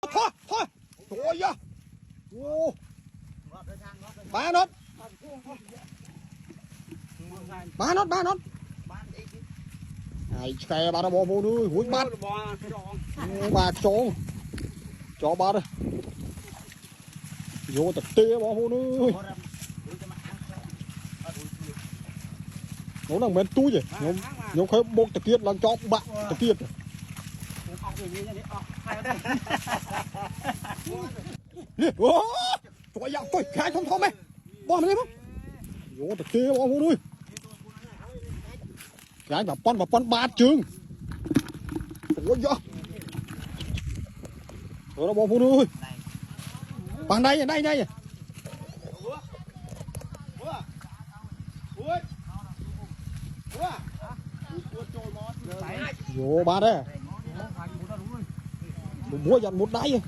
thôi thôi trời ơi ô ba nốt ai xe ba nó bò vô nuôi húi bắt ba cho ba đây vô tập tê bò vô nuôi nó đang bên túi gì nhóm khơi bốc tập tiết là cho bạn tập tiết ô trời ơi tôi khai thông thông mày bò mày đi không vô tập tê bò vô nuôi cái bà con ba trường ôi giời nó bò vô nuôi bằng đây vô ba đấy búa dần một đáy